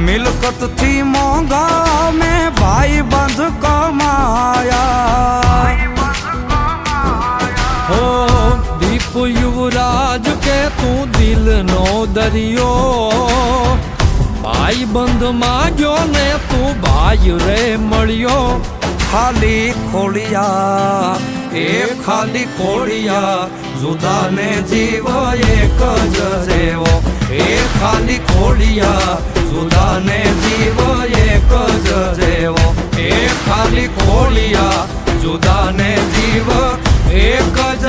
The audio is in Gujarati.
મિલકત થી મોંઘા મેં ભાઈ બંધ કમાયા। હો દીપ યુવરાજ કે તું દિલનો દરિયો, ભાઈ બંધ માંગ્યો ને તું ભાઈ રે મળ્યો। ખાલી ખોડિયા એ ખાલી ખોડિયા, જુદા ને જીવ એક જ જેવો। એ ખાલી ખોડિયા જુદા ને જીવ એક જ જેવો। એ ખાલી ખોડિયા જુદા ને જીવ એક જ